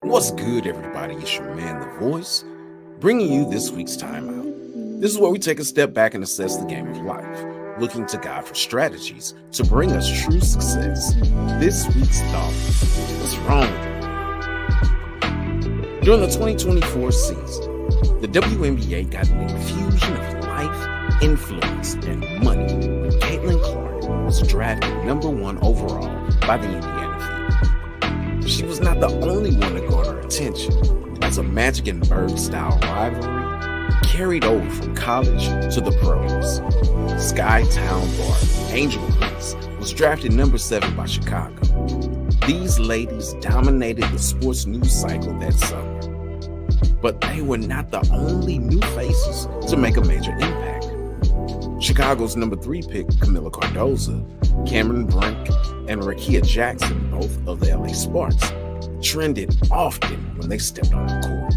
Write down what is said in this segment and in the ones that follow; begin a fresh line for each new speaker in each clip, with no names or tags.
What's good, everybody? It's your man, The Voice, bringing you this week's timeout. This is where we take a step back and assess the game of life, looking to God for strategies to bring us true success. This week's thought: what's wrong with you? During the 2024 season, the WNBA got an infusion of life, influence, and money when Caitlin Clark was drafted #1 overall by the Indiana Fever. She was not the only one to garner attention, as a Magic and Bird-style rivalry carried over from college to the pros. Skytown Bart, Angel Reese, was drafted #7 by Chicago. These ladies dominated the sports news cycle that summer. But they were not the only new faces to make a major impact. Chicago's #3 pick, Camila Cardoza, Cameron Brink, and Rakia Jackson, both of the LA Sparks, trended often when they stepped on the court.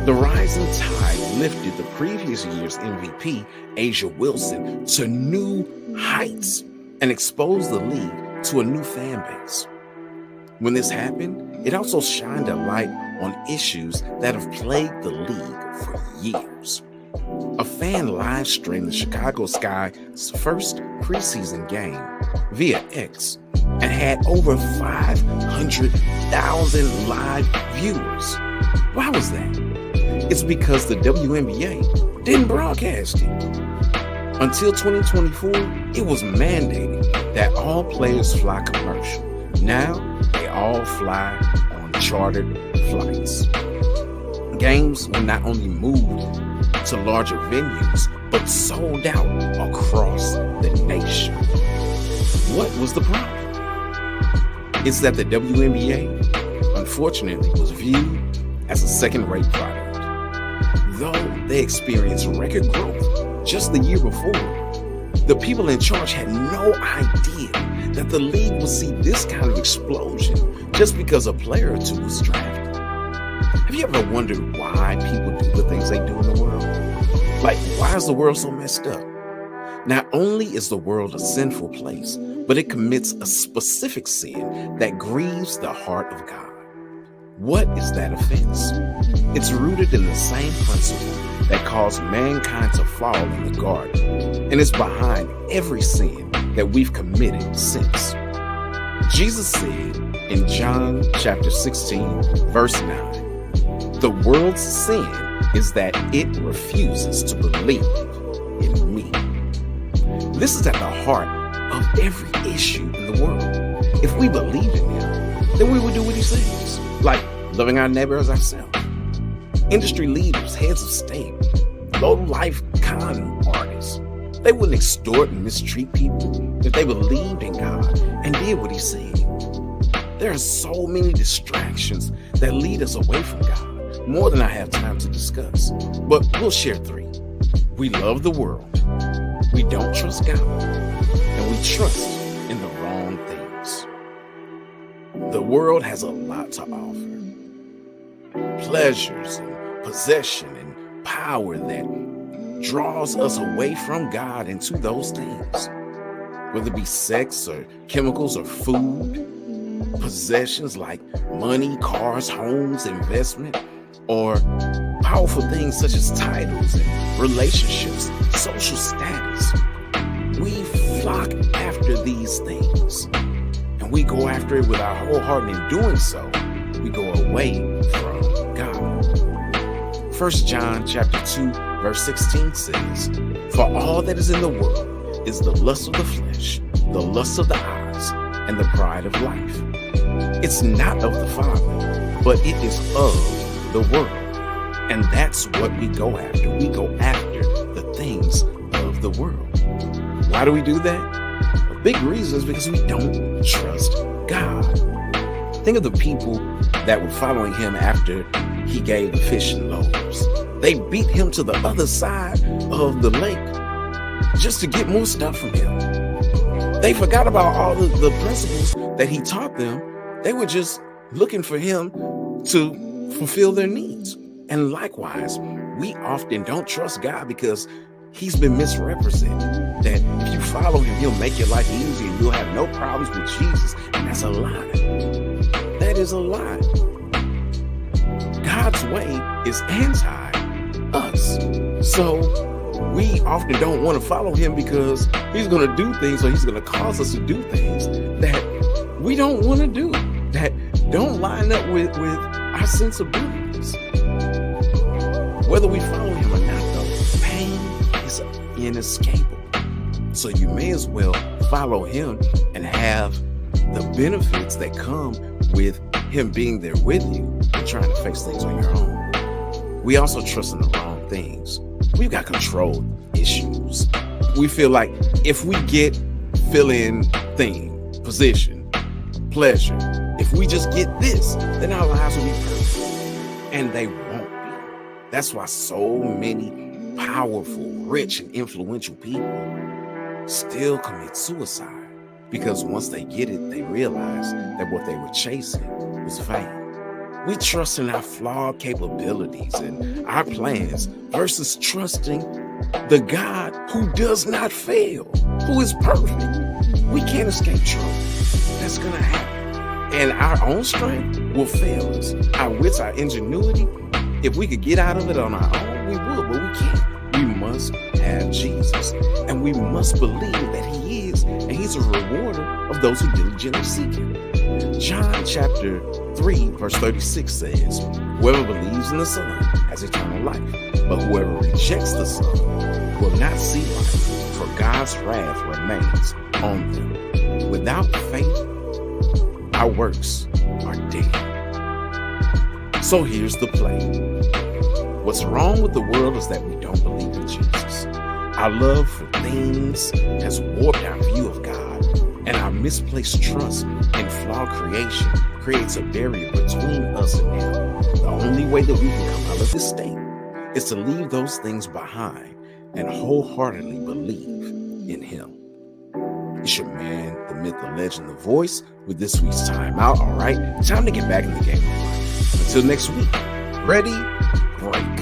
The rising tide lifted the previous year's MVP, Asia Wilson, to new heights and exposed the league to a new fan base. When this happened, it also shined a light on issues that have plagued the league for years. A fan live streamed the Chicago Sky's first preseason game via X and had over 500,000 live viewers. Why was that? It's because the WNBA didn't broadcast it. Until 2024, it was mandated that all players fly commercial. Now, they all fly on chartered flights. Games were not only moved to larger venues, but sold out across the nation. What was the problem? It's that the WNBA, unfortunately, was viewed as a second-rate product. Though they experienced record growth just the year before, the people in charge had no idea that the league would see this kind of explosion just because a player or two was drafted. Have you ever wondered why people do the things they do in the world? Like, why is the world so messed up? Not only is the world a sinful place, but it commits a specific sin that grieves the heart of God. What is that offense? It's rooted in the same principle that caused mankind to fall in the garden, and it's behind every sin that we've committed since. Jesus said in John chapter 16, verse 9, "The world's sin is that it refuses to believe in me." This is at the heart of every issue in the world. If we believe in him, then we would do what he says, like loving our neighbor as ourselves. Industry leaders, heads of state, low-life con artists, they wouldn't extort and mistreat people if they believed in God and did what he said. There are so many distractions that lead us away from God, more than I have time to discuss, but we'll share 3. We love the world, we don't trust God, and we trust in the wrong things. The world has a lot to offer. Pleasures and possession and power that draws us away from God and to those things. Whether it be sex or chemicals or food, possessions like money, cars, homes, investment, or powerful things such as titles and relationships, social status. We flock after these things, and we go after it with our whole heart, and in doing so, we go away from God. 1 John chapter 2, verse 16 says, "For all that is in the world is the lust of the flesh, the lust of the eyes, and the pride of life. It's not of the Father, but it is of the world." And that's what we go after. We go after the things of the world. Why do we do that? A big reason is because we don't trust God. Think of the people that were following him after he gave the fish and loaves. They beat him to the other side of the lake just to get more stuff from him. They forgot about all the principles that he taught them. They were just looking for him to fulfill their needs. And likewise, we often don't trust God because he's been misrepresented. That if you follow him, he'll make your life easy and you'll have no problems with Jesus. And that's a lie. That is a lie. his way is anti us. So we often don't want to follow him because he's going to do things, or he's going to cause us to do things that we don't want to do, that don't line up with our sensibilities. Whether we follow him or not, though, pain is inescapable. So you may as well follow him and have the benefits that come with him being there with you and trying to face things on your own. We also trust in the wrong things. We've got control issues. We feel like if we get fill-in thing, position, pleasure, if we just get this, then our lives will be perfect. And they won't be. That's why so many powerful, rich, and influential people still commit suicide. Because once they get it, they realize that what they were chasing was vain. We trust in our flawed capabilities and our plans versus trusting the God who does not fail, who is perfect. We can't escape trouble. That's going to happen. And our own strength will fail us. Our wits, our ingenuity, if we could get out of it on our own, we would, but we can't. We must have Jesus, and we must believe that he is, and he's a rewarder of those who diligently seek him. John chapter 3 verse 36 says, whoever believes in the Son has eternal life, but whoever rejects the Son will not see life, for God's wrath remains on them. Without faith, our works are dead. So here's the play. What's wrong with the world is that we don't believe in Jesus. Our love for things has warped our view of God, and our misplaced trust in flawed creation creates a barrier between us and him. The only way that we can come out of this state is to leave those things behind and wholeheartedly believe in him. It's your man, the myth, the legend, the voice, with this week's Time Out. All right, time to get back in the game of life. Until next week, ready, break.